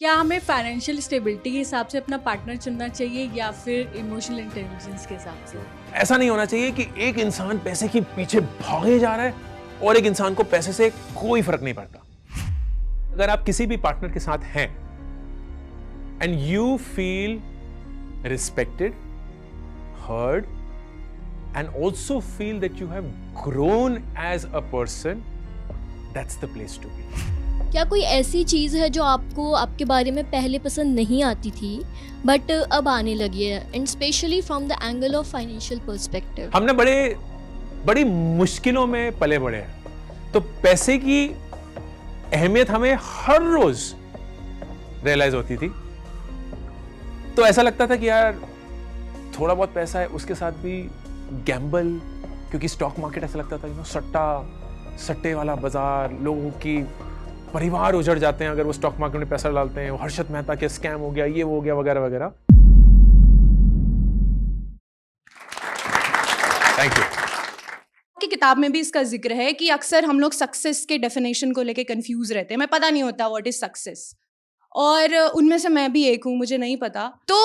क्या हमें financial stability के हिसाब से अपना पार्टनर चुनना चाहिए या फिर इमोशनल इंटेलिजेंस के हिसाब से? ऐसा नहीं होना चाहिए कि एक इंसान पैसे के पीछे भागे जा रहा है और एक इंसान को पैसे से कोई फर्क नहीं पड़ता। अगर आप किसी भी पार्टनर के साथ हैं and you feel respected, heard and also feel that you have grown as a person, that's the place to be. क्या कोई ऐसी चीज़ है जो आपको आपके बारे में पहले पसंद नहीं आती थी बट अब आने लगी है, and specially from the angle of financial perspective? हमने बड़ी मुश्किलों में पले बड़े हैं, तो पैसे की अहमियत हमें हर रोज रियलाइज होती थी। तो ऐसा लगता था कि यार थोड़ा बहुत पैसा है उसके साथ भी गैम्बल, क्योंकि स्टॉक मार्केट ऐसा लगता था सट्टे वाला बाजार, लोगों की परिवार उजड़ जाते हैं अगर वो स्टॉक मार्केट में पैसा डालते हैं। हर्षद मेहता के स्कैम हो गया, ये हो गया, वगैरह वगैरह। Thank you. की किताब में भी इसका जिक्र है कि अक्सर हम लोग सक्सेस के डेफिनेशन को लेके कंफ्यूज रहते हैं। मैं पता नहीं होता व्हाट इज सक्सेस, और उनमें से मैं भी एक हूँ, मुझे नहीं पता। तो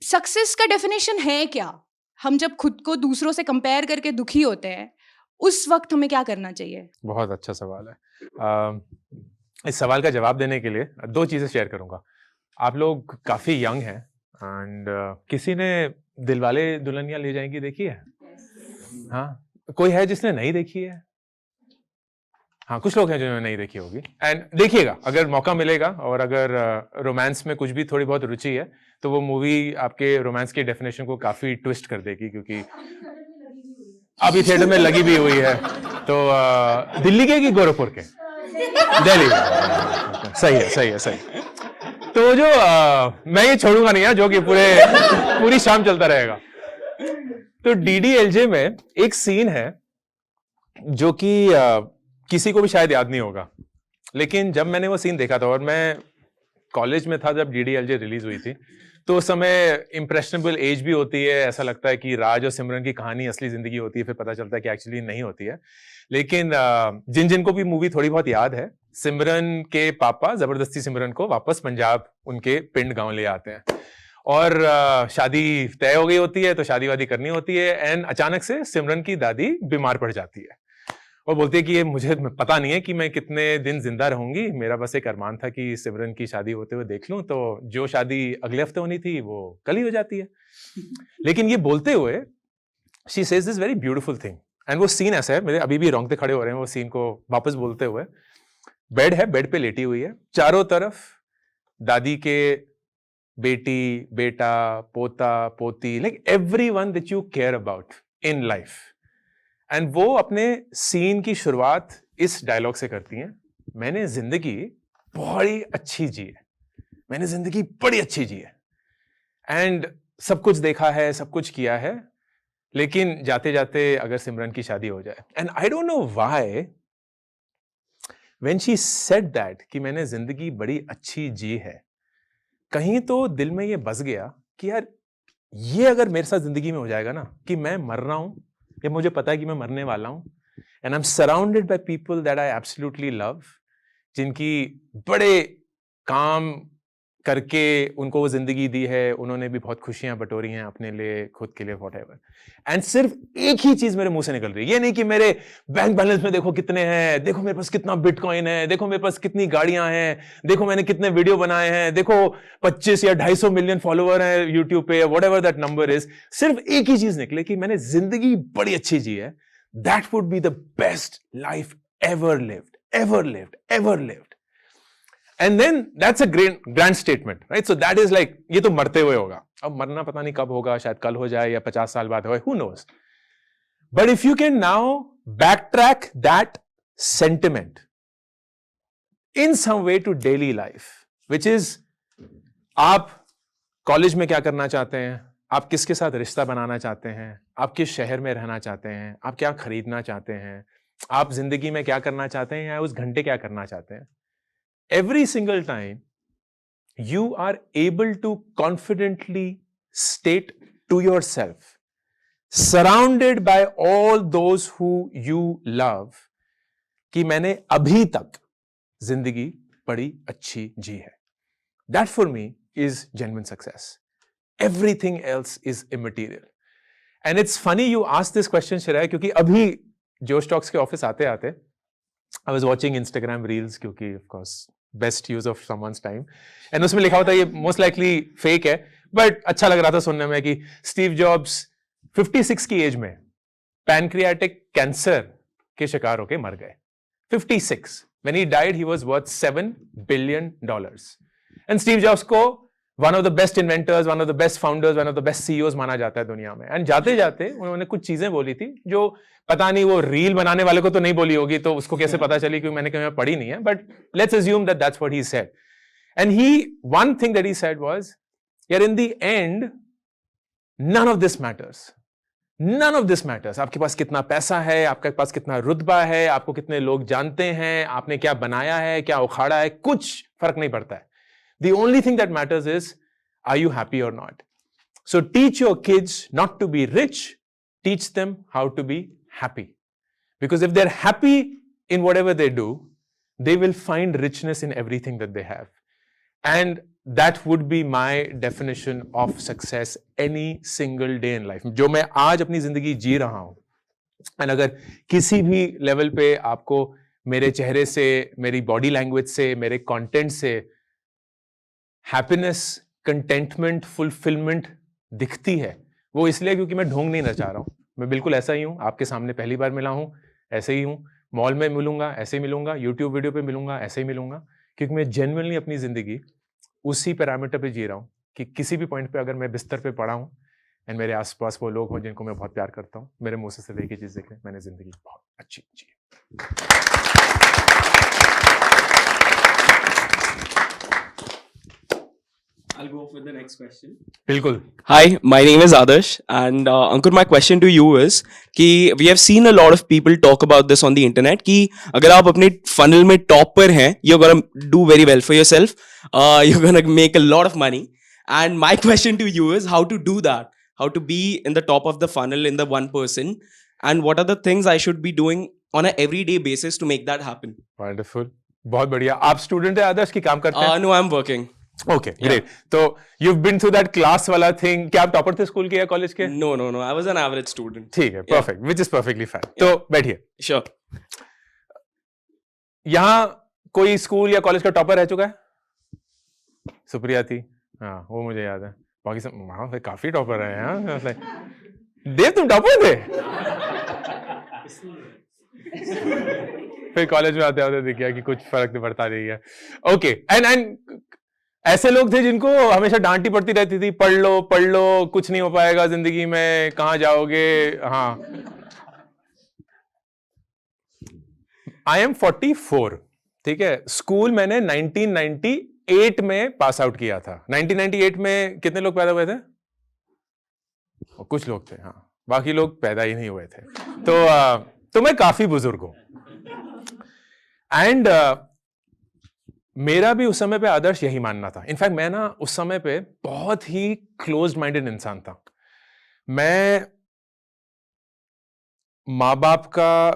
सक्सेस का डेफिनेशन है क्या? हम जब खुद को दूसरों से कंपेयर करके दुखी होते हैं उस वक्त हमें क्या करना चाहिए? बहुत अच्छा सवाल है। इस सवाल का जवाब देने के लिए दो चीजें शेयर करूंगा। आप लोग काफी यंग हैं एंड किसी ने दिलवाले दुल्हनिया ले जाएंगी देखी है? हाँ, कोई है जिसने नहीं देखी है? हाँ, कुछ लोग हैं जिन्होंने नहीं देखी होगी। एंड देखिएगा, अगर मौका मिलेगा और अगर रोमांस में कुछ भी थोड़ी बहुत रुचि है तो वो मूवी आपके रोमांस की डेफिनेशन को काफी ट्विस्ट कर देगी, क्योंकि अभी थिएटर में लगी भी हुई है। तो दिल्ली के कि गोरखपुर के? दिल्ली। सही। तो जो मैं ये छोड़ूंगा नहीं है, जो कि पूरी शाम चलता रहेगा। तो DDLJ में एक सीन है जो कि किसी को भी शायद याद नहीं होगा, लेकिन जब मैंने वो सीन देखा था, और मैं कॉलेज में था जब DDLJ रिलीज हुई थी, तो उस समय इंप्रेशनेबल एज भी होती है। ऐसा लगता है कि राज और सिमरन की कहानी असली जिंदगी होती है, फिर पता चलता है कि एक्चुअली नहीं होती है। लेकिन जिनको भी मूवी थोड़ी बहुत याद है, सिमरन के पापा जबरदस्ती सिमरन को वापस पंजाब उनके पिंड गांव ले आते हैं, और शादी तय हो गई होती है, तो शादी वादी करनी होती है। एंड अचानक से सिमरन की दादी बीमार पड़ जाती है और बोलती है कि ये मुझे पता नहीं है कि मैं कितने दिन जिंदा रहूंगी, मेरा बस एक अरमान था कि सिमरन की शादी होते हुए देख लूं। तो जो शादी अगले हफ्ते होनी थी वो कल ही हो जाती है। लेकिन ये बोलते हुए she says this very beautiful thing, and वो सीन ऐसा है, मेरे अभी भी रोंगटे खड़े हो रहे हैं वो सीन को वापस बोलते हुए। बेड है, बेड पे लेटी हुई है, चारों तरफ दादी के बेटी, बेटा, पोता, पोती, like everyone that you care about in life. And वो अपने सीन की शुरुआत इस डायलॉग से करती हैं, मैंने जिंदगी बड़ी अच्छी जी है, मैंने जिंदगी बड़ी अच्छी जी है, एंड सब कुछ देखा है, सब कुछ किया है, लेकिन जाते जाते अगर सिमरन की शादी हो जाए। And I don't know why when she said that कि मैंने जिंदगी बड़ी अच्छी जी है, कहीं तो दिल में ये बस गया कि यार ये अगर मेरे साथ जिंदगी में हो जाएगा ना, कि मैं मर रहा हूं, या मुझे पता है कि मैं मरने वाला हूं, and I am surrounded by people that I absolutely love, जिनकी बड़े काम करके उनको वो जिंदगी दी है, उन्होंने भी बहुत खुशियां बटोरी हैं अपने लिए, खुद के लिए, व्हाटएवर। एंड सिर्फ एक ही चीज मेरे मुंह से निकल रही है, ये नहीं कि मेरे बैंक बैलेंस में देखो कितने हैं, देखो मेरे पास कितना बिटकॉइन है, देखो मेरे पास कितनी गाड़ियां हैं, देखो मैंने कितने वीडियो बनाए हैं, देखो 25 या 250 मिलियन फॉलोवर हैं यूट्यूब पे, व्हाटएवर दैट नंबर इज। सिर्फ एक ही चीज निकले कि मैंने जिंदगी बड़ी अच्छी जी है, that would be the best life ever lived. And then that's a grand statement, right? So that is like, ये तो मरते हुए होगा, अब मरना पता नहीं कब होगा, शायद कल हो जाए या 50 साल बाद हो, who knows? But if you can now backtrack that sentiment in some way to daily life, which is आप कॉलेज में क्या करना चाहते हैं, आप किसके साथ रिश्ता बनाना चाहते हैं, आप किस शहर में रहना चाहते हैं, आप क्या खरीदना चाहते हैं, आप जिंदगी में क्या करना चाहते हैं, या उस घंटे क्या करना चाहते हैं। Every single time you are able to confidently state to yourself, surrounded by all those who you love, कि मैंने अभी तक जिंदगी बड़ी अच्छी जी है, That for me is genuine success. Everything else is immaterial. And it's funny you asked this question, Shreya, क्योंकि अभी जोश टॉक्स के ऑफिस आते आते I was watching Instagram reels, क्योंकि of course best use of someone's time, and उसमें लिखा होता है ये most likely fake है, but अच्छा लग रहा था सुनने में कि स्टीव जॉब्स 56 की एज में पैनक्रियाटिक कैंसर के शिकार होके मर गए. 56. When he died, he was worth $7 billion. And Steve Jobs को one of the best inventors, one of the best founders, one of the best CEOs माना जाता है दुनिया में. And जाते जाते उन्होंने कुछ चीजें बोली थी जो पता नहीं वो रील बनाने वाले को तो नहीं बोली होगी, तो उसको कैसे पता चली, क्योंकि मैंने कहीं पढ़ी नहीं है. But let's assume that that's what he said. And one thing that he said was, यार in the end, none of this matters. None of this matters. आपके पास कितना पैसा है, आपके पास कितना रुतबा है, आपको कितने लोग जानते हैं, आपने क्या बनाया है, क्या उखाड़ा है, कुछ फर्क नहीं पड़ता है. The only thing that matters is, are you happy or not? So teach your kids not to be rich, teach them how to be happy. Because if they're happy in whatever they do, they will find richness in everything that they have. And that would be my definition of success any single day in life. जो मैं आज अपनी जिंदगी जी रहा हूं, and अगर किसी भी लेवल पे आपको मेरे चेहरे से, मेरी बॉडी लैंग्वेज से, मेरे कंटेंट से हैप्पीनेस, कंटेंटमेंट, फुलफिलमेंट दिखती है, वो इसलिए क्योंकि मैं ढोंग नहीं नचा रहा हूं. मैं बिल्कुल ऐसा ही हूं. आपके सामने पहली बार मिला हूं, ऐसे ही हूं. मॉल में मिलूंगा, ऐसे ही मिलूंगा. यूट्यूब वीडियो पे मिलूंगा, ऐसे ही मिलूंगा. क्योंकि मैं जेन्युइनली अपनी जिंदगी उसी पैरामीटर पे जी रहा हूं कि किसी भी पॉइंट पे अगर मैं बिस्तर पे पड़ा हूं एंड मेरे आसपास वो लोग हों जिनको मैं बहुत प्यार करता हूं, मेरे मुंह से सिर्फ एक ही चीज निकले, मैंने जिंदगी बहुत अच्छी जी. I'll go with the next question. बिल्कुल. Hi, my name is Adarsh, and Ankur, my question to you is कि we have seen a lot of people talk about this on the internet कि अगर आप अपने funnel में top पर हैं, you're gonna do very well for yourself, you're gonna make a lot of money. And my question to you is how to do that, how to be in the top of the funnel in the 1%, and what are the things I should be doing on an everyday basis to make that happen. Wonderful. बहुत बढ़िया. आप student है आदर्श की काम करते हैं? No, I'm working. Okay, great. तो you've been through that class वाला thing. क्या आप टॉपर थे स्कूल के या कॉलेज के? No, I was an average student. ठीक है, perfect, which is perfectly fine. तो बैठिए. Sure. यहाँ कोई स्कूल या कॉलेज का टॉपर रह चुका है? सुप्रिया थी. हाँ, वो मुझे याद है. बाकी सब हाँ भाई काफी टॉपर रहे हैं. हाँ, देव तुम टॉपर थे? फिर कॉलेज में आते आते दिख गया कि कुछ फर्क नहीं पड़ता नहीं है. ओके, एंड ऐसे लोग थे जिनको हमेशा डांटी पड़ती रहती थी, पढ़ लो, कुछ नहीं हो पाएगा जिंदगी में, कहां जाओगे. हाँ, आई एम 44. ठीक है. स्कूल मैंने 1998 में पास आउट किया था. 1998 में कितने लोग पैदा हुए थे? कुछ लोग थे. हाँ, बाकी लोग पैदा ही नहीं हुए थे. तो मैं काफी बुजुर्ग हूं. एंड मेरा भी उस समय पे आदर्श यही मानना था. इनफैक्ट मैं ना उस समय पे बहुत ही क्लोज्ड माइंडेड इंसान था. मैं माँ बाप का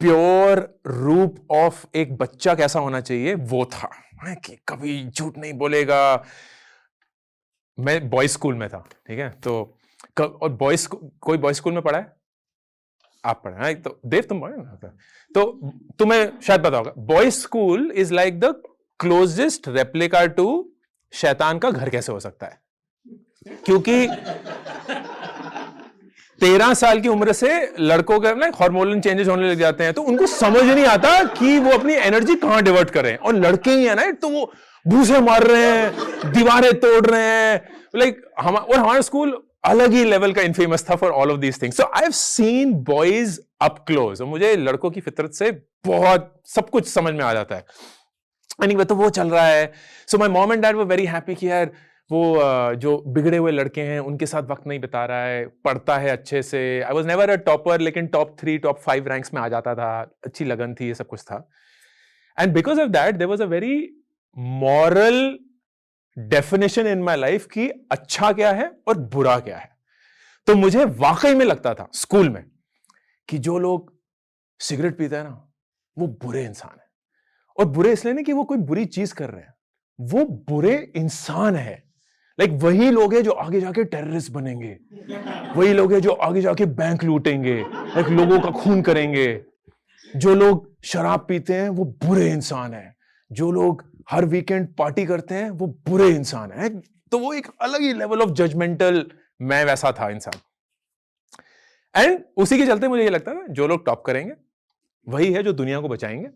प्योर रूप ऑफ एक बच्चा कैसा होना चाहिए वो था कि कभी झूठ नहीं बोलेगा. मैं बॉयज स्कूल में था. ठीक है. तो और बॉयज, कोई बॉयज स्कूल में पढ़ा है? आप पढ़े हैं तो देव तुम पढ़े ना, तो तुम्हें शायद पता होगा. Boys school is like the closest replica to शैतान का घर कैसे हो सकता है, क्योंकि 13 साल की उम्र से लड़कों के ना हार्मोनल चेंजेस होने लग जाते हैं, तो उनको समझ नहीं आता कि वो अपनी एनर्जी कहां डिवर्ट करें. और लड़के ही है ना, तो वो भूसे मार रहे हैं, दीवारें तोड़ रहे हैं. लाइक हमारा स्कूल अलग ही लेवल का इनफेमस था for all of these things. So I have seen boys up close. और मुझे लड़कों की फितरत से बहुत सब कुछ समझ में आ जाता है. एनीवे, तो वो चल रहा है. So my mom and dad were very happy कि यार वो जो बिगड़े हुए लड़के हैं उनके साथ वक्त नहीं बिता रहा है, पढ़ता है अच्छे से. I was never a topper, लेकिन टॉप 3, टॉप 5 रैंक्स में आ जाता था. अच्छी लगन थी, ये सब कुछ था. And because of that there was a very moral definition in my life कि अच्छा क्या है और बुरा क्या है. तो मुझे वाकई में लगता था स्कूल में कि जो लोग सिगरेट पीते हैं ना वो बुरे इंसान है. और बुरे इसलिए नहीं कि वो कोई बुरी चीज कर रहे हैं, वो बुरे इंसान है। लाइक वही लोग हैं जो आगे जाके टेररिस्ट बनेंगे, वही लोग हैं जो आगे जाके बैंक लूटेंगे, लाइक लोगों का खून करेंगे। जो लोग शराब पीते हैं वो बुरे इंसान हैं, जो लोग हर वीकेंड पार्टी करते हैं वो बुरे इंसान हैं। तो वो एक अलग ही लेवल ऑफ जजमेंटल, मैं वैसा था इंसान। एंड उसी के चलते मुझे ये लगता है जो लोग टॉप करेंगे वही है जो दुनिया को बचाएंगे।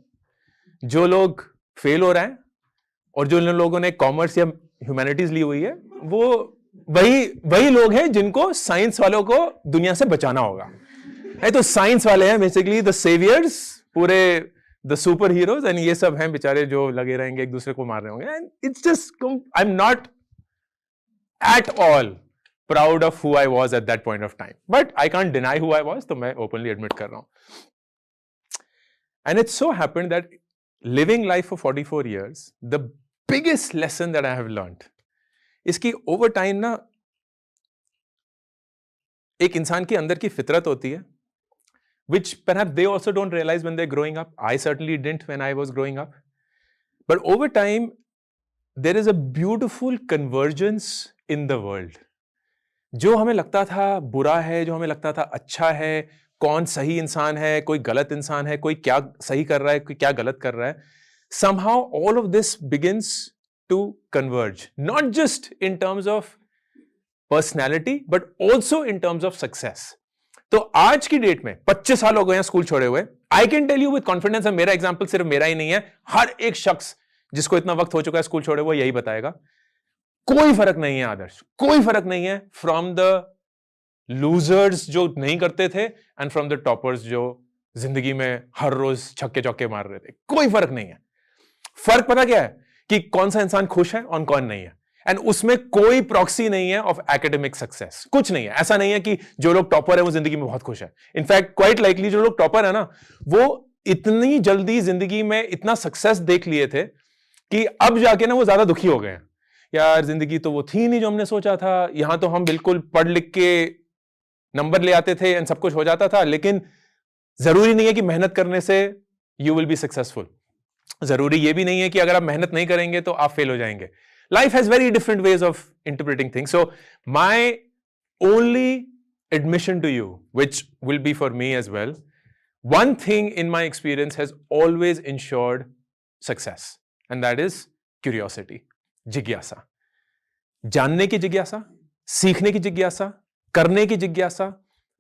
जो लोग फेल हो रहे हैं और जो लोगों ने कॉमर्स या ह्यूमैनिटीज ली हुई है वो वही लोग हैं जिनको साइंस वालों को दुनिया से बचाना होगा। है तो साइंस वाले हैं बेसिकली द सेवियर्स, पूरे द सुपर हीरोज, एंड ये सब हैं बेचारे जो लगे रहेंगे एक दूसरे को मार रहे होंगे। And it's just, I am not at all proud of who I was at that point of time, but I can't deny who I was, तो मैं openly admit कर रहा हूं। And it so happened that living life for 44 years, the biggest lesson that I have learned, इसकी over time ना एक इंसान के अंदर की फितरत होती है, which perhaps they also don't realize when they're growing up. I certainly didn't when I was growing up, but over time there is a beautiful convergence in the world. जो हमें लगता था बुरा है, जो हमें लगता था अच्छा है, कौन सही इंसान है, कोई गलत इंसान है, कोई क्या सही कर रहा है, कोई क्या गलत कर रहा है, somehow all of this begins to converge, not just in terms of personality but also in terms of success. तो आज की डेट में 25 साल हो गए हैं स्कूल छोड़े हुए, I can tell you with confidence, मेरा एग्जाम्पल सिर्फ मेरा ही नहीं है, हर एक शख्स जिसको इतना वक्त हो चुका है स्कूल छोड़े हुए यही बताएगा, कोई फर्क नहीं है आदर्श, कोई फर्क नहीं है फ्रॉम द लूजर्स जो नहीं करते थे एंड फ्रॉम द टॉपर्स जो जिंदगी में हर रोज छक्के चौके मार रहे थे। कोई फर्क नहीं है। फर्क पता क्या है कि कौन सा इंसान खुश है और कौन नहीं है, एंड उसमें कोई प्रॉक्सी नहीं है ऑफ एकेडमिक सक्सेस, कुछ नहीं है। ऐसा नहीं है कि जो लोग टॉपर है वो जिंदगी में बहुत खुश है। इनफैक्ट क्वाइट लाइकली जो लोग टॉपर है ना वो इतनी जल्दी जिंदगी में इतना सक्सेस देख लिए थे कि अब जाके ना वो ज्यादा दुखी हो गए हैं। यार जिंदगी तो वो थी नहीं जो हमने सोचा था, यहां तो हम बिल्कुल पढ़ लिख के नंबर ले आते थे एंड सब कुछ हो जाता था, लेकिन जरूरी नहीं है कि मेहनत करने से यू विल बी सक्सेसफुल। जरूरी ये भी नहीं है कि अगर आप मेहनत नहीं करेंगे तो आप फेल हो जाएंगे। Life has very different ways of interpreting things. So my only admission to you, which will be for me as well, one thing in my experience has always ensured success, and that is curiosity. जिज्ञासा, जानने की जिज्ञासा, सीखने की जिज्ञासा, करने की जिज्ञासा,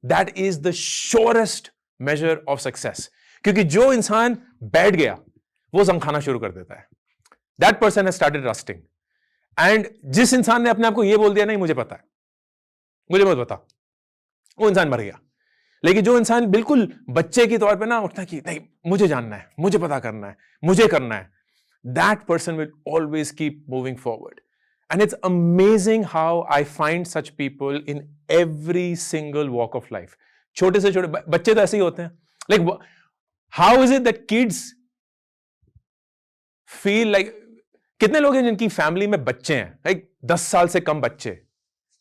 that is the surest measure of success. क्योंकि जो इंसान बैठ गया वो जंग खाना शुरू कर देता है। That person has started rusting. And जिस इंसान ने अपने आप को ये बोल दिया नहीं मुझे पता है, मुझे मत बता, वो इंसान मर गया। लेकिन जो इंसान बिल्कुल बच्चे के तौर पे ना उठता है कि नहीं मुझे जानना है, मुझे पता करना है, मुझे करना है, that person will always keep moving forward. And it's amazing how I find such people in every single walk of life. छोटे से छोटे बच्चे तो ऐसे ही होते हैं। Like how is it that kids feel like, कितने लोग हैं जिनकी फैमिली में बच्चे हैं, like 10 साल से कम बच्चे,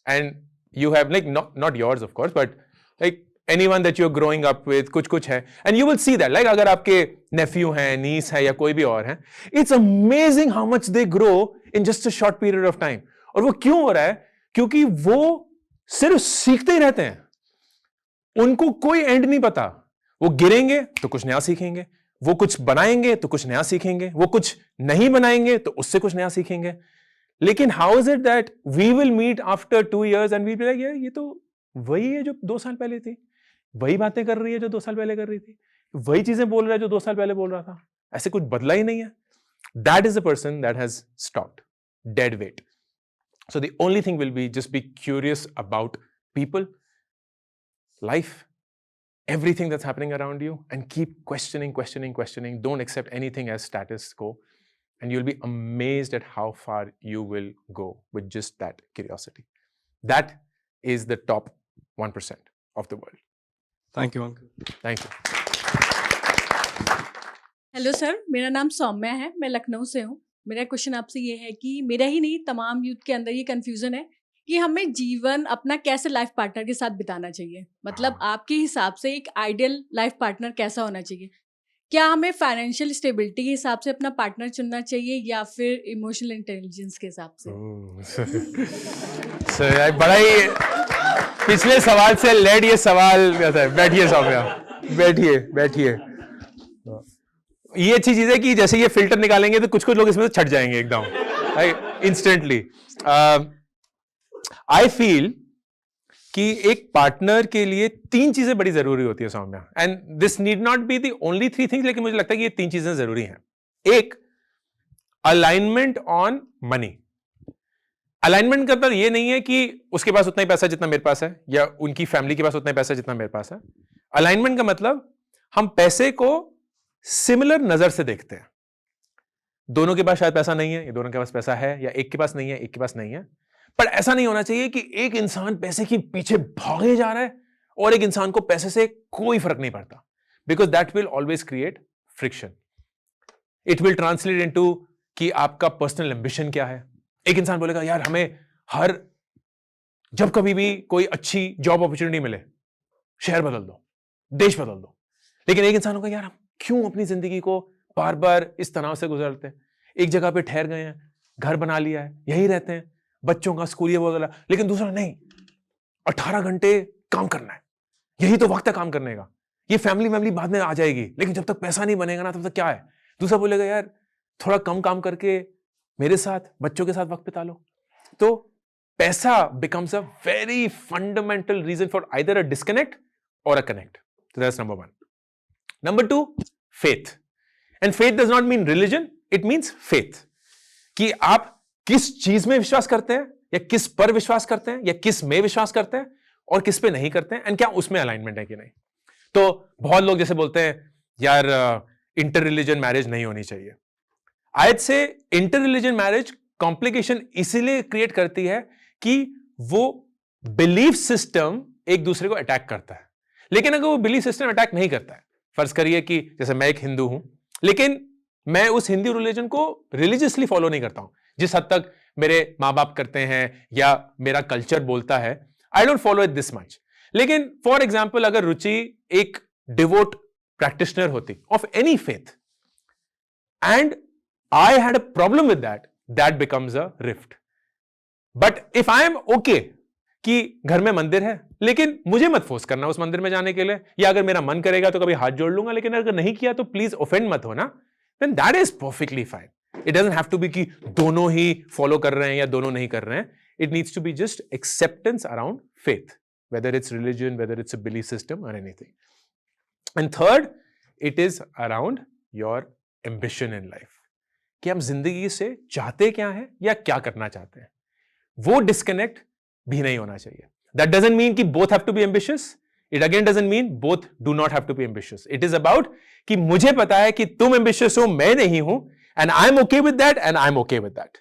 and you have like not yours of course but like anyone that you're growing up with, कुछ है, and you will see that, like अगर आपके nephew हैं, niece है या कोई भी और है, it's amazing how much they grow in just a short period of time. और वो क्यों हो रहा है? क्योंकि वो सिर्फ सीखते ही रहते हैं, उनको कोई एंड नहीं पता। वो गिरेंगे तो कुछ नया सीखेंगे, वो कुछ बनाएंगे तो कुछ नया सीखेंगे, वो कुछ नहीं बनाएंगे तो उससे कुछ नया सीखेंगे। लेकिन how is it that we will meet after 2 years and we be like यार ये तो वही है जो 2 साल पहले थी, वही बातें कर रही है जो 2 साल पहले कर रही थी, वही चीजें बोल रहा है जो 2 साल पहले बोल रहा था, ऐसे कुछ बदला ही नहीं है। That is the person that has stopped dead weight. So the only thing will be just be curious about people, life, everything that's happening around you, and keep questioning. Don't accept anything as status quo, and you'll be amazed at how far you will go with just that curiosity. That is the top 1% of the world. Thank you, uncle. Thank you. Hello sir, मेरा नाम सौम्या है, मैं लखनऊ से हूँ। मेरा question आपसे ये है कि मेरा ही नहीं तमाम यूथ के अंदर ये कन्फ्यूज़न है कि हमें जीवन अपना कैसे लाइफ पार्टनर के साथ बिताना चाहिए। मतलब आपके हिसाब से एक आइडियल लाइफ पार्टनर कैसा होना चाहिए? क्या हमें फाइनेंशियल स्टेबिलिटी के हिसाब से अपना पार्टनर चुनना चाहिए या फिर इमोशनल इंटेलिजेंस के हिसाब से? सर यार बड़ा ही पिछले सवाल से लेड ये सवाल क्या था। बैठिए सौम्या, बैठिए बैठिए। ये अच्छी चीज है कि जैसे ये फिल्टर निकालेंगे तो कुछ कुछ लोग इसमें से छट जाएंगे एकदम इंस्टेंटली। आई फील कि एक पार्टनर के लिए 3 चीजें बड़ी जरूरी होती है Saumya, and this need not be the only 3 things, लेकिन मुझे लगता है कि ये 3 चीजें जरूरी हैं। एक, अलाइनमेंट ऑन मनी। अलाइनमेंट का मतलब ये नहीं है कि उसके पास उतना ही पैसा जितना मेरे पास है या उनकी फैमिली के पास उतना ही पैसा जितना मेरे पास है। अलाइनमेंट का मतलब हम पैसे को सिमिलर नजर से देखते हैं। दोनों के पास शायद पैसा नहीं है, या दोनों के पास पैसा है, या एक के पास नहीं है, एक के पास नहीं है। पर ऐसा नहीं होना चाहिए कि एक इंसान पैसे के पीछे भागे जा रहा है और एक इंसान को पैसे से कोई फर्क नहीं पड़ता, because that will always create friction. It will translate into कि आपका पर्सनल एम्बिशन क्या है। एक इंसान बोलेगा यार हमें जब कभी भी कोई अच्छी जॉब अपॉर्चुनिटी मिले शहर बदल दो, देश बदल दो। लेकिन एक इंसान होगा यार हम क्यों अपनी जिंदगी को बार बार इस तनाव से गुजरते हैं, एक जगह पे ठहर गए हैं, घर बना लिया है, यही रहते हैं, बच्चों का स्कूल ये बोला। लेकिन दूसरा नहीं, 18 घंटे काम करना है, यही तो वक्त है काम करने का। ये फैमिली बाद में आ जाएगी, लेकिन जब तक पैसा नहीं बनेगा ना तब तक क्या है। दूसरा बोलेगा यार थोड़ा कम काम करके मेरे साथ बच्चों के साथ वक्त बिता लो। तो पैसा becomes a very fundamental reason for either a disconnect or a connect. So that's number 1. Number 2, faith. And faith does not mean religion, it means faith. कि आप किस चीज में विश्वास करते हैं, या किस पर विश्वास करते हैं, या किस में विश्वास करते हैं और किस पे नहीं करते हैं, एंड क्या उसमें अलाइनमेंट है कि नहीं। तो बहुत लोग जैसे बोलते हैं यार इंटर रिलीजन मैरिज नहीं होनी चाहिए। आज से इंटर रिलीजन मैरिज कॉम्प्लिकेशन इसीलिए क्रिएट करती है कि वो बिलीफ सिस्टम एक दूसरे को अटैक करता है। लेकिन अगर वो बिलीफ सिस्टम अटैक नहीं करता है, फर्ज करिए कि जैसे मैं एक हिंदू हूं, लेकिन मैं उस हिंदू रिलीजन को रिलीजियसली फॉलो नहीं करता हूं जिस हद तक मेरे माँ बाप करते हैं या मेरा कल्चर बोलता है, I don't follow it this much. लेकिन फॉर एग्जाम्पल अगर रुचि एक डिवोट प्रैक्टिशनर होती of any faith and I had a problem with that, that becomes a rift. But if I am okay कि घर में मंदिर है, लेकिन मुझे मत फोर्स करना उस मंदिर में जाने के लिए, या अगर मेरा मन करेगा तो कभी हाथ जोड़ लूंगा, लेकिन अगर नहीं किया तो प्लीज ऑफेंड मत होना, then that is perfectly fine. It doesn't have to be कि दोनों ही फॉलो कर रहे हैं या दोनों नहीं कर रहे हैं. It needs to be just acceptance around faith, whether it's religion, whether it's a belief system or anything. And third, it is around your ambition in life. कि हम जिंदगी से चाहते क्या हैं या क्या करना चाहते हैं, वो डिस्कनेक्ट भी नहीं होना चाहिए. दैट डजंट मीन कि both have to be ambitious. It again doesn't mean both do not have to be ambitious. It is about कि मुझे पता है कि तुम एम्बिशियस हो, मैं नहीं हूं, and I am okay with that and I am okay with that.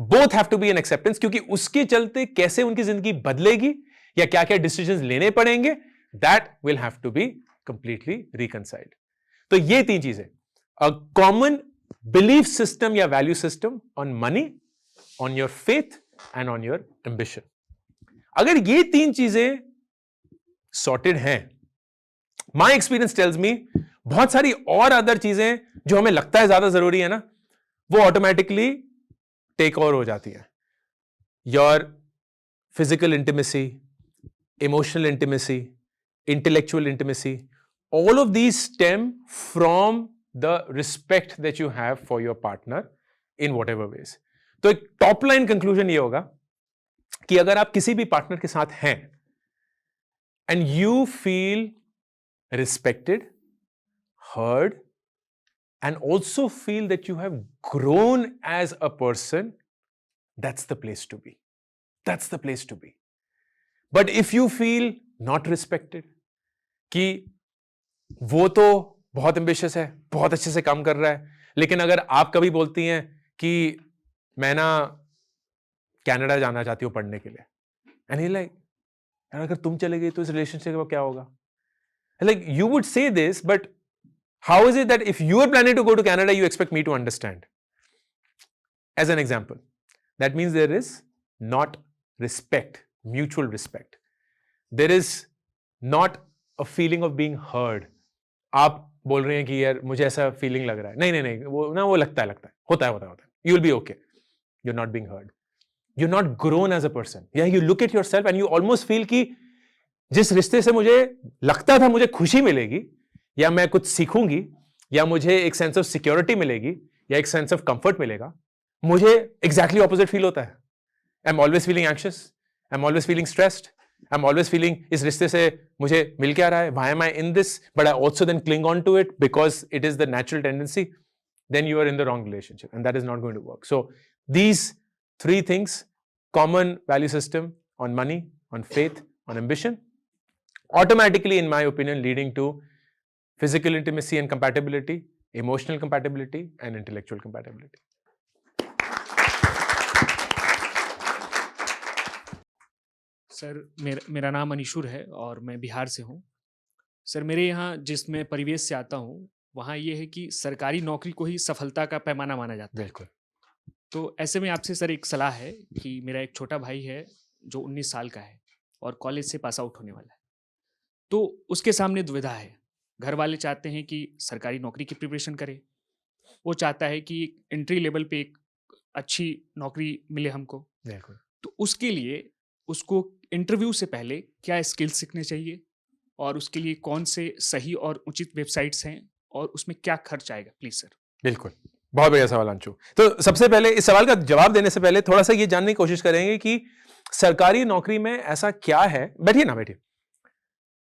Both have to be an acceptance, क्योंकि उसके चलते कैसे उनकी जिंदगी बदलेगी या क्या क्या डिसीजंस लेने पड़ेंगे, that will have to be completely reconciled. तो ये 3 चीजें, अ कॉमन belief system या value system on money, on your faith and on your ambition. अगर ये 3 चीजें sorted हैं, my experience tells me बहुत सारी और अदर चीजें जो हमें लगता है ज्यादा जरूरी है ना, वो ऑटोमेटिकली टेक ओवर हो जाती है. Your physical intimacy, emotional intimacy, intellectual intimacy, all of these stem from the respect that you have for your partner in whatever ways. तो एक टॉप लाइन कंक्लूजन ये होगा कि अगर आप किसी भी पार्टनर के साथ हैं and you feel respected, heard and also feel that you have grown as a person, that's the place to be. That's the place to be. But if you feel not respected, कि वो तो बहुत ambitious है, बहुत अच्छे से काम कर रहा है, लेकिन अगर आप कभी बोलती हैं कि मैं ना कनाडा जाना चाहती हूँ पढ़ने के लिए, एंड ही लाइक यार अगर तुम चले गई तो इस रिलेशनशिप का क्या होगा? Like you would say this, but how is it that if you are planning to go to Canada you expect me to understand? As an example, that means there is not respect, mutual respect. There is not a feeling of being heard. आप बोल रहे हैं कि यार मुझे ऐसा feeling लग रहा है, नहीं, वो लगता है, होता है, you will be okay, you are not being heard, you are not grown as a person. या you look at yourself and you almost feel कि जिस रिश्ते से मुझे लगता था मुझे खुशी मिलेगी, या मैं कुछ सीखूंगी, या मुझे एक सेंस ऑफ सिक्योरिटी मिलेगी, या एक सेंस ऑफ कंफर्ट मिलेगा, मुझे एग्जैक्टली ऑपोजिट फील होता है। I am always feeling anxious, I am always feeling stressed, I am always feeling इस रिश्ते से मुझे मिल क्या रहा है, why am I in this, but I also then cling on to it because it is the natural tendency, then you are in the wrong relationship and that is not going to work. So these 3 things, common value system on money, on faith, on ambition, automatically, in my opinion, leading to physical intimacy and compatibility, emotional compatibility, and intellectual compatibility. Sir मेरा नाम अनिशुर है और मैं बिहार से हूँ। Sir मेरे यहाँ जिस मैं परिवेश से आता हूँ वहाँ ये है कि सरकारी नौकरी को ही सफलता का पैमाना माना जाता है। बिल्कुल। तो ऐसे में आपसे सर एक सलाह है कि मेरा एक छोटा भाई है जो 19 साल का है और कॉलेज से पास आउट होने वाला है, तो उसके सामने दुविधा है। घर वाले चाहते हैं कि सरकारी नौकरी की प्रिपरेशन करे, वो चाहता है कि एंट्री लेवल पे एक अच्छी नौकरी मिले हमको। बिल्कुल। तो उसके लिए उसको इंटरव्यू से पहले क्या स्किल्स सीखने चाहिए और उसके लिए कौन से सही और उचित वेबसाइट्स हैं और उसमें क्या खर्च आएगा, प्लीज सर। बिल्कुल, बहुत बढ़िया सवाल अंशु। तो सबसे पहले इस सवाल का जवाब देने से पहले थोड़ा सा ये जानने की कोशिश करेंगे कि सरकारी नौकरी में ऐसा क्या है, बैठिए,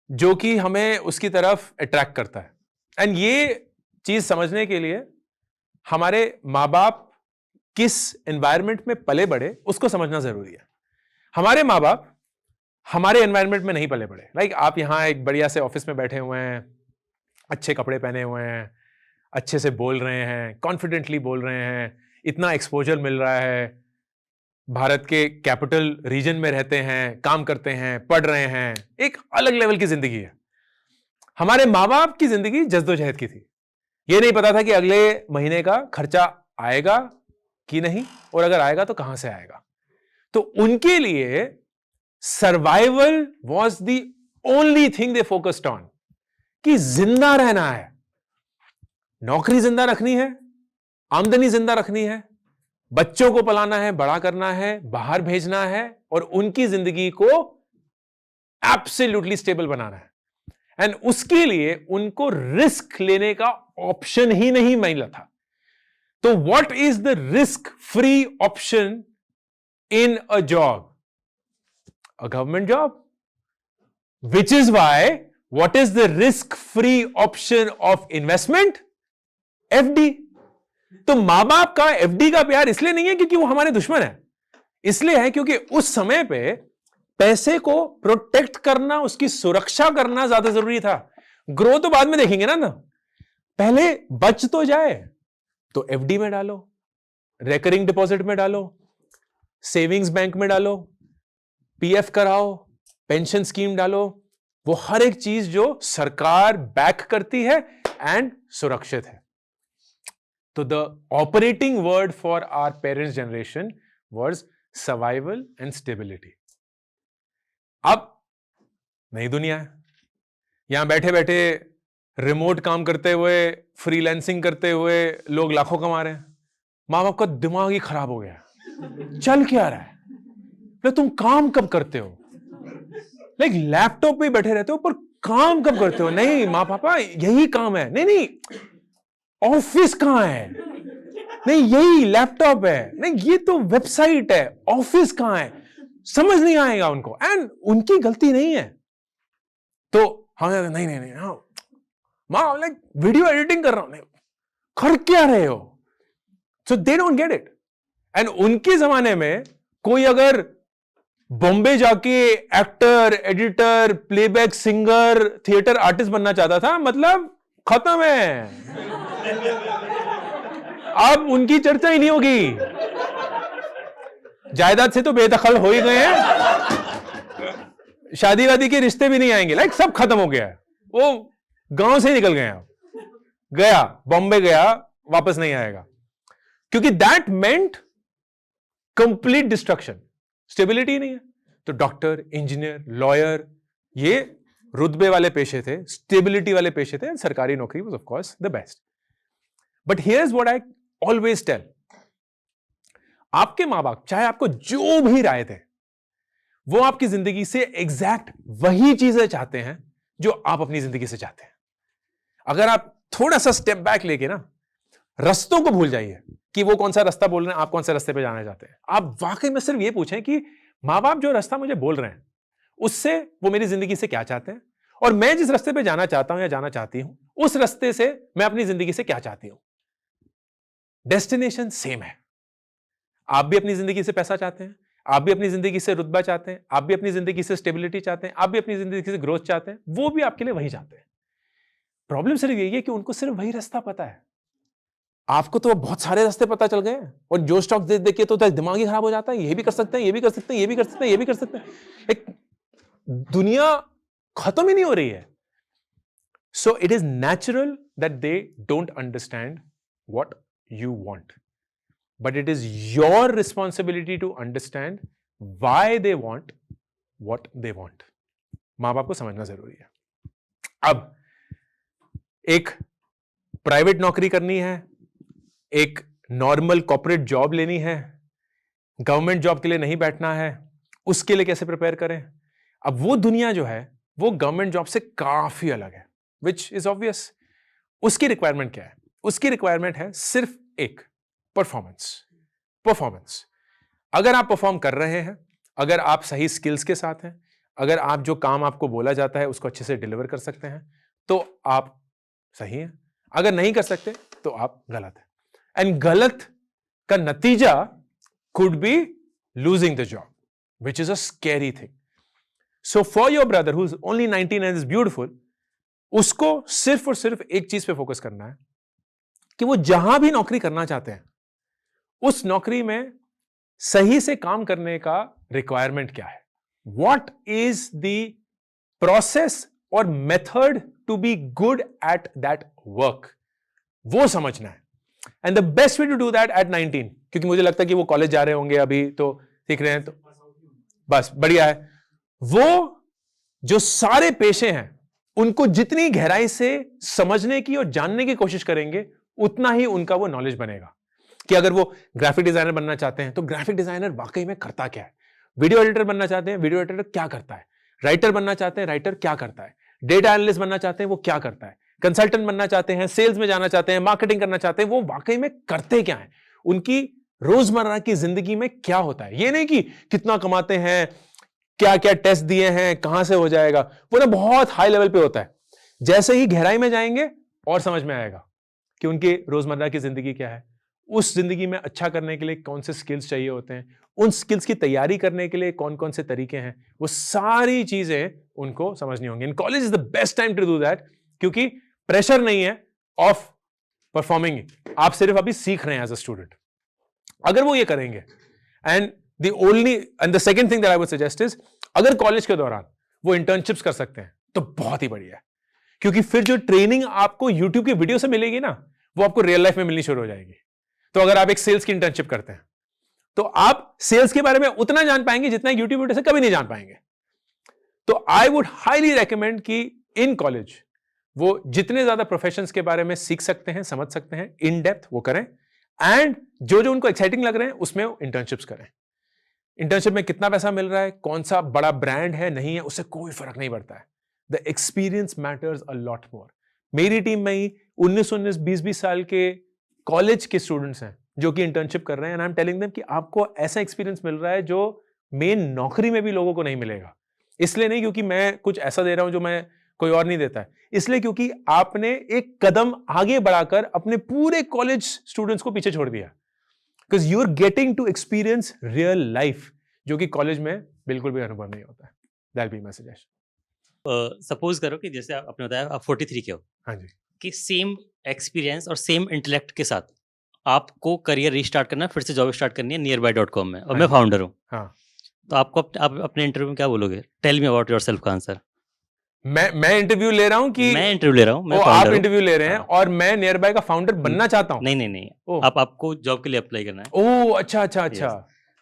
जो कि हमें उसकी तरफ अट्रैक्ट करता है। एंड ये चीज समझने के लिए हमारे माँ बाप किस एनवायरनमेंट में पले बड़े उसको समझना जरूरी है। हमारे माँ बाप हमारे एनवायरनमेंट में नहीं पले बड़े। लाइक आप यहाँ एक बढ़िया से ऑफिस में बैठे हुए हैं, अच्छे कपड़े पहने हुए हैं, अच्छे से बोल रहे हैं, कॉन्फिडेंटली बोल रहे हैं, इतना एक्सपोजर मिल रहा है, भारत के कैपिटल रीजन में रहते हैं, काम करते हैं, पढ़ रहे हैं, एक अलग लेवल की जिंदगी है। हमारे माँ बाप की जिंदगी जद्दोजहद की थी। ये नहीं पता था कि अगले महीने का खर्चा आएगा कि नहीं, और अगर आएगा तो कहां से आएगा। तो उनके लिए survival was the only thing they focused on, कि जिंदा रहना है, नौकरी जिंदा रखनी है, आमदनी जिंदा रखनी है, बच्चों को पलाना है, बड़ा करना है, बाहर भेजना है, और उनकी जिंदगी को एब्सोल्युटली स्टेबल बनाना है। एंड उसके लिए उनको रिस्क लेने का ऑप्शन ही नहीं मिला था। तो what is the risk free option in a job? A government job. Which is why what is the risk free option of investment? FD. तो मां बाप का एफडी का प्यार इसलिए नहीं है क्योंकि वो हमारे दुश्मन है, इसलिए है क्योंकि उस समय पे पैसे को प्रोटेक्ट करना, उसकी सुरक्षा करना ज्यादा जरूरी था। ग्रो तो बाद में देखेंगे ना, पहले बच तो जाए। तो एफडी में डालो, रेकरिंग डिपॉजिट में डालो, सेविंग्स बैंक में डालो, पीएफ कराओ, पेंशन स्कीम डालो, वो हर एक चीज जो सरकार बैक करती है एंड सुरक्षित है। तो the operating word for our parents generation was survival and stability. अब नई दुनिया है, यहां बैठे बैठे रिमोट काम करते हुए, फ्रीलांसिंग करते हुए लोग लाखों कमा रहे हैं। मां बाप का दिमाग ही खराब हो गया, चल क्या रहा है, तो तुम काम कब करते हो? लाइक लैपटॉप पे बैठे रहते हो पर काम कब करते हो? नहीं मां पापा यही काम है। नहीं, ऑफिस कहां है? नहीं, यही लैपटॉप है। नहीं, ये तो वेबसाइट है। ऑफिस कहां है? समझ नहीं आएगा उनको, एंड उनकी गलती नहीं है। तो हम नहीं हाँ मां, लाइक वीडियो एडिटिंग कर रहा हूं, नहीं कर क्या रहे हो? So they don't get it. And उनके जमाने में कोई अगर बॉम्बे जाके actor, editor, playback singer, theatre artist बनना चाहता था, मतलब खत्म है, अब उनकी चर्चा ही नहीं होगी। जायदाद से तो बेदखल हो ही गए हैं, शादी वादी के रिश्ते भी नहीं आएंगे, लाइक सब खत्म हो गया है। वो गांव से ही निकल गए, गया बॉम्बे गया, वापस नहीं आएगा, क्योंकि that meant complete destruction. Stability नहीं है। तो डॉक्टर, इंजीनियर, लॉयर, ये रुतबे वाले पेशे थे, स्टेबिलिटी वाले पेशे थे, सरकारी नौकरी was of course the best. But here is what I always tell, आपके माँ बाप चाहे आपको जो भी राय थे, वो आपकी जिंदगी से एग्जैक्ट वही चीजें चाहते हैं जो आप अपनी जिंदगी से चाहते हैं. अगर आप थोड़ा सा स्टेप बैक लेके ना रस्तों को भूल जाइए कि वो कौन सा रास्ता बोल रहे हैं, आप कौन से रास्ते पे जाना चाहते हैं. आप वाकई में सिर्फ ये पूछें कि माँ बाप जो रास्ता मुझे बोल रहे हैं उससे वो मेरी जिंदगी से क्या चाहते हैं, और मैं जिस रास्ते पे जाना चाहता हूं या जाना चाहती हूं उस रास्ते से मैं अपनी जिंदगी से क्या चाहती हूं. डेस्टिनेशन सेम है. आप भी अपनी जिंदगी से पैसा चाहते हैं, आप भी अपनी जिंदगी से रुतबा चाहते हैं, आप भी अपनी जिंदगी से स्टेबिलिटी चाहते हैं, आप भी अपनी जिंदगी से ग्रोथ चाहते हैं, वो भी आपके लिए वही चाहते हैं. प्रॉब्लम सिर्फ यही है कि उनको सिर्फ वही रास्ता पता है. आपको तो बहुत सारे रास्ते पता चल गए हैं, और जो स्टॉक देख देख के तो दिमाग ही खराब हो जाता है. ये भी कर सकते हैं, ये भी कर सकते हैं, ये भी कर सकते हैं, ये भी कर सकते हैं. एक दुनिया खत्म ही नहीं हो रही है. So it is natural that they don't understand what you want, but it is your responsibility to understand why they want what they want. मां बाप को समझना जरूरी है. अब एक प्राइवेट नौकरी करनी है, एक नॉर्मल कॉर्पोरेट जॉब लेनी है, गवर्नमेंट जॉब के लिए नहीं बैठना है, उसके लिए कैसे प्रिपेयर करें. अब वो दुनिया जो है वो गवर्नमेंट जॉब से काफी अलग है, विच इज ऑब्वियस. उसकी रिक्वायरमेंट क्या है? उसकी रिक्वायरमेंट है सिर्फ एक, परफॉर्मेंस. परफॉर्मेंस. अगर आप परफॉर्म कर रहे हैं, अगर आप सही स्किल्स के साथ हैं, अगर आप जो काम आपको बोला जाता है उसको अच्छे से डिलीवर कर सकते हैं, तो आप सही हैं. अगर नहीं कर सकते तो आप गलत हैं. एंड गलत का नतीजा could be losing the job, which is a scary thing. So for your brother who's only 19 and is beautiful, उसको सिर्फ और सिर्फ एक चीज पे फोकस करना है कि वो जहां भी नौकरी करना चाहते हैं उस नौकरी में सही से काम करने का रिक्वायरमेंट क्या है. What is the process और method to be good at that work, वो समझना है. And the best way to do that at 19, क्योंकि मुझे लगता है कि वो कॉलेज जा रहे होंगे अभी, तो सीख रहे हैं, तो बस बढ़िया है. वो जो सारे पेशे हैं उनको जितनी गहराई से समझने की और जानने की कोशिश करेंगे उतना ही उनका वो नॉलेज बनेगा. कि अगर वो ग्राफिक डिजाइनर बनना चाहते हैं तो ग्राफिक डिजाइनर वाकई में करता क्या है, वीडियो एडिटर बनना चाहते हैं, वीडियो एडिटर क्या करता है, राइटर बनना चाहते हैं, राइटर क्या करता है, डेटा एनालिस्ट बनना चाहते हैं, वो क्या करता है, कंसल्टेंट बनना चाहते हैं, सेल्स में जाना चाहते हैं, मार्केटिंग करना चाहते हैं, वो वाकई में करते क्या है, उनकी रोजमर्रा की जिंदगी में क्या होता है. ये नहीं कि कितना कमाते हैं, क्या क्या टेस्ट दिए हैं, कहां से हो जाएगा, वो ना बहुत हाई लेवल पे होता है. जैसे ही गहराई में जाएंगे और समझ में आएगा कि उनकी रोजमर्रा की जिंदगी क्या है, उस जिंदगी में अच्छा करने के लिए कौन से स्किल्स चाहिए होते हैं, उन स्किल्स की तैयारी करने के लिए कौन कौन से तरीके हैं, वो सारी चीजें उनको समझनी होंगी. And college is the best time to do that, क्योंकि प्रेशर नहीं है ऑफ परफॉर्मिंग, आप सिर्फ अभी सीख रहे हैं एज अ स्टूडेंट. अगर वो ये करेंगे, and the second thing that I would suggest is, अगर कॉलेज के दौरान वो इंटर्नशिप्स कर सकते हैं तो बहुत ही बढ़िया है, क्योंकि फिर जो ट्रेनिंग आपको यूट्यूब की वीडियो से मिलेगी ना, वो आपको रियल लाइफ में मिलनी शुरू हो जाएगी. तो अगर आप एक सेल्स की इंटर्नशिप करते हैं तो आप सेल्स के बारे में उतना जान पाएंगे जितना यूट्यूब वीडियो से कभी नहीं जान पाएंगे. तो आई वुड हाईली रेकमेंड कि इन कॉलेज वो जितने ज्यादा प्रोफेशंस के बारे में सीख सकते हैं, समझ सकते हैं, इन डेप्थ वो करें, एंड जो जो उनको एक्साइटिंग लग रहे हैं उसमें वो इंटर्नशिप्स करें. इंटर्नशिप में कितना पैसा मिल रहा है, कौन सा बड़ा ब्रांड है, नहीं है, उससे कोई फर्क नहीं पड़ता है. The experience matters a lot more. मेरी टीम में ही 19 20 साल के कॉलेज के स्टूडेंट्स हैं जो कि इंटर्नशिप कर रहे हैं, and I am telling them कि आपको ऐसा एक्सपीरियंस मिल रहा है जो मेन नौकरी में भी लोगों को नहीं मिलेगा. इसलिए नहीं क्योंकि मैं कुछ ऐसा दे रहा हूं जो मैं कोई और नहीं देता है, इसलिए क्योंकि आपने एक कदम आगे बढ़ाकर अपने पूरे कॉलेज स्टूडेंट्स को पीछे छोड़ दिया. Because you are getting to experience real life, जो कि कॉलेज में बिल्कुल भी अनुभव नहीं होता है. That be my suggestion. Suppose करो कि जैसे आपने बताया आप 43 के हो, हाँ जी, कि सेम एक्सपीरियंस और सेम इंटेलेक्ट के साथ आपको करियर रीस्टार्ट करना है, फिर से जॉब स्टार्ट करनी है nearby.com में, और हाँ मैं जी. फाउंडर हूँ. हाँ. तो आपको आप अपने इंटरव्यू में क्या बोलोगे? टेल मी अबाउट योरसेल्फ का आंसर. मैं इंटरव्यू ले रहा हूँ कि मैं इंटरव्यू ले रहा हूँ, मैं आप फाउंडर हूँ. इंटरव्यू ले रहे हैं हाँ. और मैं नियर बाय का फाउंडर बनना चाहता हूँ. नहीं नहीं नहीं, ओह. आपको जॉब के लिए अप्लाई करना है. ओह, अच्छा अच्छा अच्छा.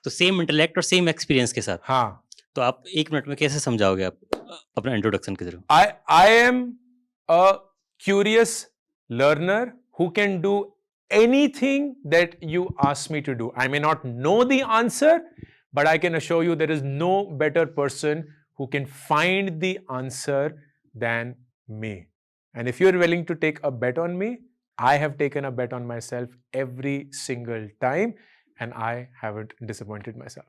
तो सेम इंटेलेक्ट और सेम एक्सपीरियंस के साथ हाँ. तो आप 1 मिनट में कैसे समझाओगे आप अपना इंट्रोडक्शन के जरिए। I am a curious learner who can do anything that you ask me to do. I may not know the answer, but I can assure you there is no better person who can find the answer than me. And if you're willing to take a bet on me, I have taken a bet on myself every single time, and I haven't disappointed myself.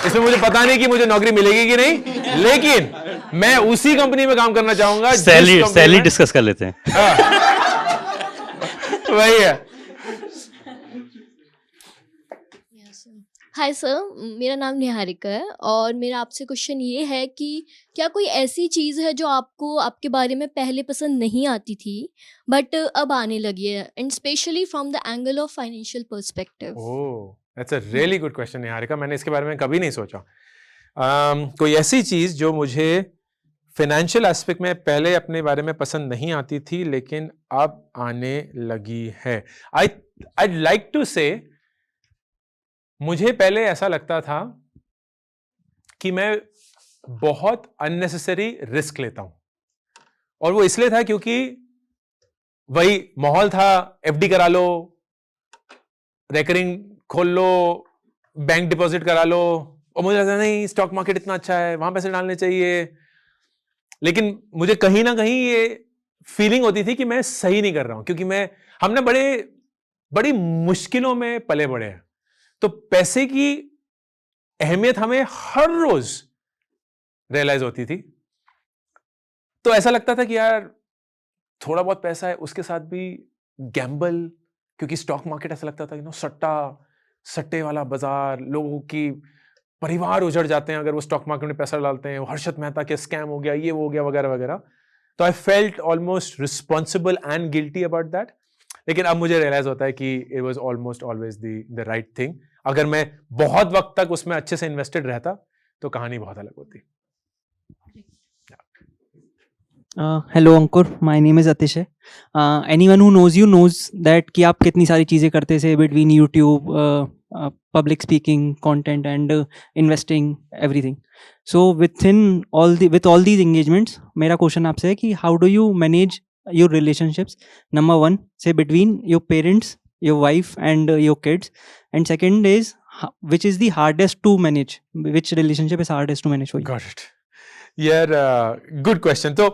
इसमें मुझे पता नहीं कि मुझे नौकरी मिलेगी कि नहीं, लेकिन मैं उसी कंपनी में काम करना चाहूंगा। सैलरी डिस्कस कर लेते हैं। वही है। हाय सर, मेरा नाम निहारिका है और मेरा आपसे क्वेश्चन ये है कि क्या कोई ऐसी चीज़ है जो आपको आपके बारे में पहले पसंद नहीं आती थी बट अब आने लगी है, and specially from the angle of financial perspective? Oh, that's a really good question Niharika, मैंने इसके बारे में कभी नहीं सोचा। कोई ऐसी चीज़ जो मुझे फाइनेंशियल एस्पेक्ट में पहले अपने बारे में पसंद नहीं आती थी लेकिन अब आने लगी है। I'd like to say, मुझे पहले ऐसा लगता था कि मैं बहुत अननेसेसरी रिस्क लेता हूं, और वो इसलिए था क्योंकि वही माहौल था, एफडी करा लो, रेकरिंग खोल लो, बैंक डिपॉजिट करा लो, और मुझे लगता नहीं स्टॉक मार्केट इतना अच्छा है, वहां पैसे डालने चाहिए। लेकिन मुझे कहीं ना कहीं ये फीलिंग होती थी कि मैं सही नहीं कर रहा हूं, क्योंकि हमने बड़ी मुश्किलों में पले बड़े हैं, तो पैसे की अहमियत हमें हर रोज रियलाइज होती थी। तो ऐसा लगता था कि यार थोड़ा बहुत पैसा है उसके साथ भी गैम्बल, क्योंकि स्टॉक मार्केट ऐसा लगता था सट्टे वाला बाजार, लोगों की परिवार उजड़ जाते हैं अगर वो स्टॉक मार्केट में पैसा डालते हैं, हर्षद मेहता के स्कैम हो गया, ये वो हो गया वगैरह वगैरह। तो I felt almost responsible and guilty about that. लेकिन अब मुझे रियलाइज होता है कि it was almost always the right thing. अगर मैं बहुत वक्त तक उसमें अच्छे से इन्वेस्टेड रहता तो कहानी बहुत अलग होती। Hello Ankur, my name is Atishay. Anyone who knows you knows that कि आप कितनी सारी चीज़ें करते थे between YouTube, public speaking, content and investing, everything. So with all these engagements मेरा क्वेश्चन आपसे है कि how do you manage your relationships, number one, say between your parents, your wife and your kids, and second is which is the hardest to manage, which relationship is hardest to manage for you? Got it. Yeah, good question. So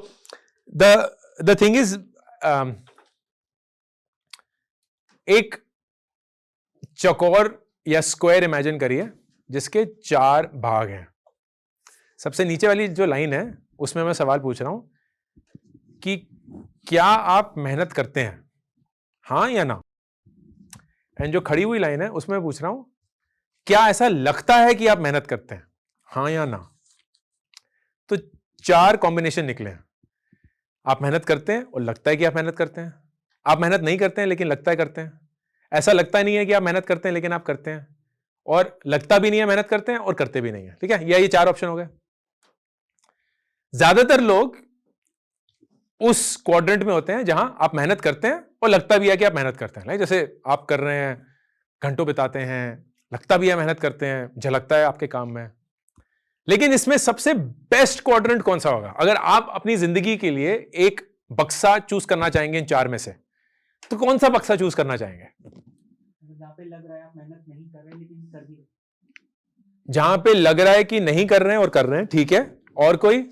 the thing is, एक चौकोर या square imagine करिए जिसके 4 भाग हैं। सबसे नीचे वाली जो लाइन है उसमें मैं सवाल पूछ रहा हूं कि क्या आप मेहनत करते हैं, हाँ या ना? एंड जो खड़ी हुई लाइन है उसमें पूछ रहा हूं क्या ऐसा लगता है कि आप मेहनत करते हैं, हाँ या ना? तो 4 कॉम्बिनेशन निकले हैं। आप मेहनत करते हैं और लगता है कि आप मेहनत करते हैं, आप मेहनत नहीं करते हैं लेकिन लगता है करते हैं, ऐसा लगता नहीं है कि आप मेहनत करते हैं लेकिन आप करते हैं, और लगता भी नहीं है मेहनत करते हैं और करते भी नहीं है। ठीक है, ये 4 ऑप्शन हो गए। ज्यादातर लोग उस क्वाड्रेंट में होते हैं जहां आप मेहनत करते हैं और लगता भी है कि आप मेहनत करते हैं। जैसे आप कर रहे हैं, घंटों बिताते हैं, लगता भी है मेहनत करते हैं, झलकता है आपके काम में। लेकिन इसमें सबसे बेस्ट क्वाड्रेंट कौन सा होगा? अगर आप अपनी जिंदगी के लिए एक बक्सा चूज करना चाहेंगे इन 4 में से, तो कौन सा बक्सा चूज करना चाहेंगे? जहां पे लग रहा है आप मेहनत नहीं कर रहे लेकिन कर भी रहे। जहां पे लग रहा है कि नहीं कर रहे हैं और कर रहे हैं, ठीक है। और कोई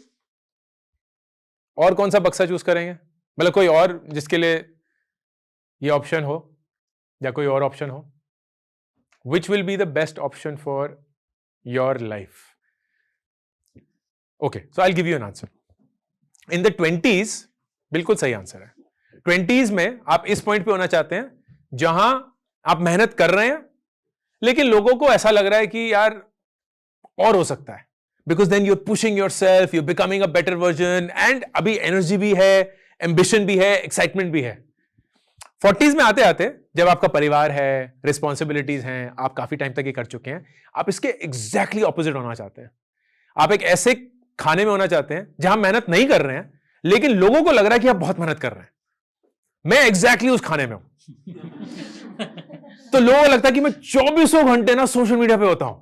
और कौन सा बक्सा चूज करेंगे? मतलब कोई और जिसके लिए ये ऑप्शन हो या कोई और ऑप्शन हो? Which will be the best option for your life? Okay, so I will give you an answer. In the 20s, बिल्कुल सही आंसर है। 20s में आप इस पॉइंट पे होना चाहते हैं जहां आप मेहनत कर रहे हैं लेकिन लोगों को ऐसा लग रहा है कि यार और हो सकता है, because then you're pushing yourself, you're becoming a better version, and अभी एनर्जी भी है, एम्बिशन भी है, एक्साइटमेंट भी है। 40s में आते आते जब आपका परिवार है, रिस्पॉन्सिबिलिटीज हैं, आप काफी टाइम तक ये कर चुके हैं, आप इसके एग्जैक्टली ऑपोजिट होना चाहते हैं। आप एक ऐसे खाने में होना चाहते हैं जहां मेहनत नहीं कर रहे हैं लेकिन लोगों को लग रहा है कि आप बहुत मेहनत कर रहे हैं। मैं एग्जैक्टली उस खाने में हूं। तो लोगों को लगता है कि मैं 24 घंटे ना सोशल मीडिया पे होता हूं,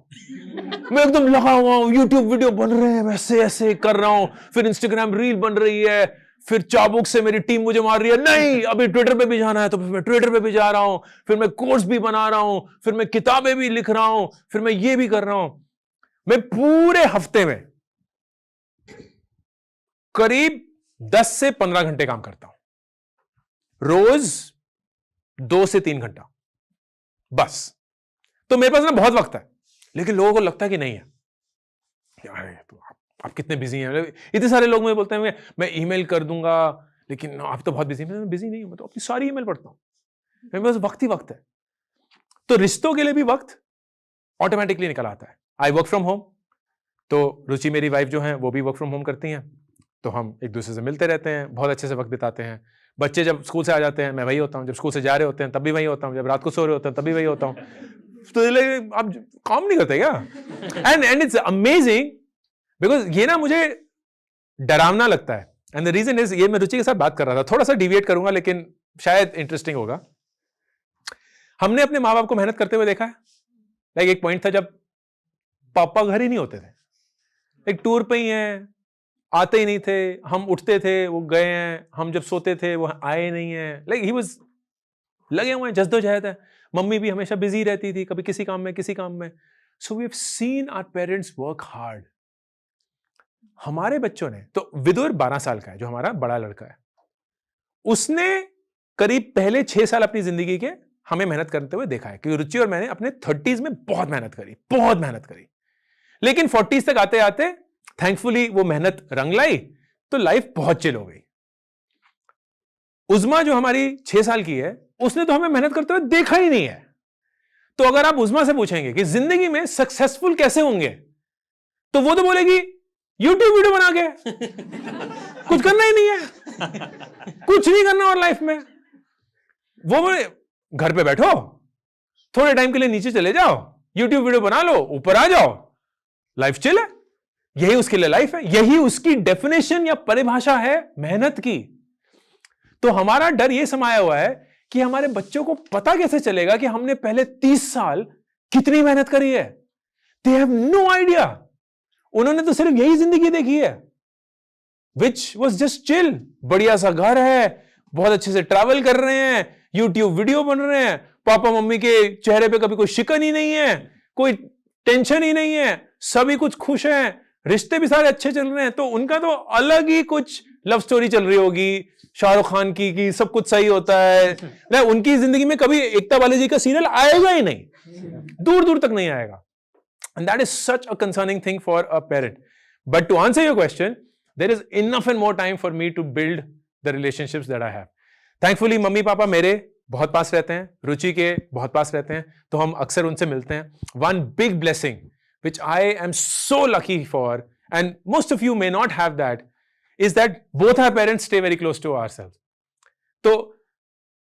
मैं एकदम लगा हुआ हूं, यूट्यूब वीडियो बन रहे हैं, वैसे ऐसे कर रहा हूं, फिर इंस्टाग्राम रील बन रही है, फिर चाबुक से मेरी टीम मुझे मार रही है, नहीं अभी ट्विटर पे भी जाना है, तो फिर मैं ट्विटर पे भी जा रहा हूं, फिर मैं कोर्स भी बना रहा हूं, फिर मैं किताबें भी लिख रहा हूं, फिर मैं ये भी कर रहा हूं। मैं पूरे हफ्ते में करीब 10 से 15 घंटे काम करता हूं, रोज 2 से 3 घंटा बस। तो मेरे पास ना बहुत वक्त है, लेकिन लोगों को लगता है कि नहीं है। आप कितने बिजी हैं? इतने सारे लोग मुझे बोलते हैं मैं ईमेल कर दूंगा, लेकिन आप तो बहुत बिजी हैं। मैं बिजी नहीं हूं, मैं तो अपनी सारी ईमेल पढ़ता हूं, मेरे पास वक्त ही वक्त है। तो रिश्तों के लिए भी वक्त ऑटोमेटिकली निकल आता है। आई वर्क फ्रॉम होम, तो रुचि मेरी वाइफ जो है वो भी वर्क फ्रॉम होम करती हैं, तो हम एक दूसरे से मिलते रहते हैं, बहुत अच्छे से वक्त बिताते हैं। बच्चे जब स्कूल से आ जाते हैं मैं वही होता हूँ, जब स्कूल से जा रहे होते हैं तब भी वही होता हूँ, जब रात को सो रहे होते हैं तब भी वही होता हूँ। तो आप काम नहीं करते क्या? एंड इट्स अमेजिंग बिकॉज ये ना मुझे डरावना लगता है। एंड द रीजन इज, ये मैं रुचि के साथ बात कर रहा था, थोड़ा सा डिविएट करूंगा लेकिन शायद इंटरेस्टिंग होगा। हमने अपने माँ बाप को मेहनत करते हुए देखा है। लाइक एक पॉइंट था जब पापा घर ही नहीं होते थे, एक टूर पे ही हैं, आते ही नहीं थे, हम उठते थे वो गए हैं, हम जब सोते थे वो आए नहीं है। लाइक ही वाज लगे हुए हैं, जद्दोजहद है। मम्मी भी हमेशा बिजी रहती थी, कभी किसी काम में किसी काम में। So we have seen our parents work hard. हमारे बच्चों ने, तो विदुर 12 साल का है जो हमारा बड़ा लड़का है, उसने करीब पहले 6 साल अपनी जिंदगी के हमें मेहनत करते हुए देखा है। क्योंकि रुचि और मैंने अपने 30s में बहुत मेहनत करी, लेकिन 40s तक आते आते थैंकफुली वो मेहनत रंग लाई, तो लाइफ बहुत चिल हो गई। उज़मा जो हमारी 6 साल की है, उसने तो हमें मेहनत करते हुए देखा ही नहीं है। तो अगर आप उज़मा से पूछेंगे कि जिंदगी में सक्सेसफुल कैसे होंगे, तो वो तो बोलेगी यूट्यूब वीडियो बना के कुछ करना ही नहीं है, कुछ नहीं करना और लाइफ में। वो बोले घर पे बैठो, थोड़े टाइम के लिए नीचे चले जाओ, यूट्यूब वीडियो बना लो, ऊपर आ जाओ, लाइफ चिल है। यही उसके लिए लाइफ है, यही उसकी डेफिनेशन या परिभाषा है मेहनत की। तो हमारा डर यह समाया हुआ है कि हमारे बच्चों को पता कैसे चलेगा कि हमने पहले 30 साल कितनी मेहनत करी है। They have no idea. उन्होंने तो सिर्फ यही जिंदगी देखी है, विच वॉज जस्ट चिल। बढ़िया सा घर है, बहुत अच्छे से ट्रैवल कर रहे हैं, यूट्यूब वीडियो बन रहे हैं, पापा मम्मी के चेहरे पे कभी कोई शिकन ही नहीं है, कोई टेंशन ही नहीं है, सभी कुछ खुश हैं, रिश्ते भी सारे अच्छे चल रहे हैं। तो उनका तो अलग ही कुछ लव स्टोरी चल रही होगी शाहरुख खान की सब कुछ सही होता है ना। उनकी जिंदगी में कभी एकता बाली जी का सीरियल आएगा ही नहीं, दूर दूर तक नहीं आएगा। And that is such a concerning thing for a parent. But to answer your question, there is enough and more time for me to build the relationships that I have. Thankfully, mummy papa मेरे बहुत पास रहते हैं, रुचि के बहुत पास रहते हैं, तो हम अक्सर उनसे मिलते हैं। One big blessing, which I am so lucky for, and most of you may not have that, is that both our parents stay very close to ourselves. तो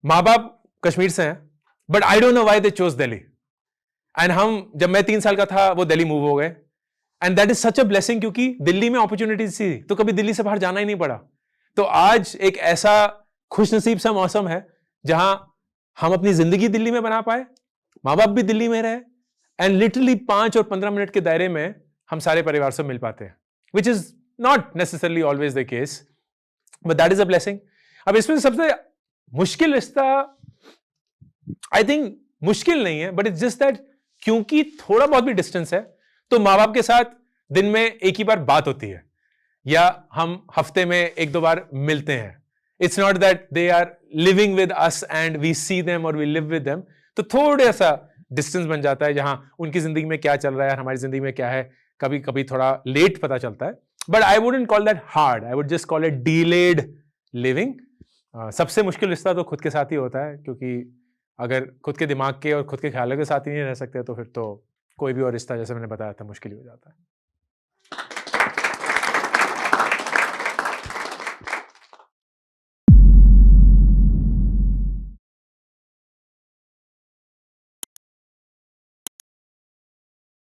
माँ बाप कश्मीर से हैं, but I don't know why they chose Delhi. And हम, जब मैं 3 साल का था वो दिल्ली मूव हो गए, and that is such a blessing, क्योंकि दिल्ली में अपॉर्चुनिटीज थी तो कभी दिल्ली से बाहर जाना ही नहीं पड़ा। तो आज एक ऐसा खुशनसीब सा मौसम है जहां हम अपनी जिंदगी दिल्ली में बना पाए, माँ बाप भी दिल्ली में रहे, एंड लिटरली 5 और 15 मिनट के दायरे में हम सारे परिवार से मिल पाते हैं, which is not necessarily always the case, but that is a blessing. अब इसमें सबसे मुश्किल रिश्ता, आई थिंक मुश्किल नहीं है, बट इट्स जस्ट दैट क्योंकि थोड़ा बहुत भी डिस्टेंस है, तो माँ बाप के साथ दिन में एक ही बार बात होती है, या हम हफ्ते में 1-2 बार मिलते हैं। It's not that they are living with us and we see them और वी लिव विद देम। तो थोड़ा सा डिस्टेंस बन जाता है, जहां उनकी जिंदगी में क्या चल रहा है, हमारी जिंदगी में क्या है, कभी कभी थोड़ा लेट पता चलता है। But I wouldn't call that hard, I would just call it delayed living. सबसे मुश्किल रिश्ता तो खुद के साथ ही होता है, क्योंकि अगर खुद के दिमाग के और खुद के ख्यालों के साथ ही नहीं रह सकते तो फिर तो कोई भी और रिश्ता, जैसे मैंने बताया था, मुश्किल ही हो जाता है।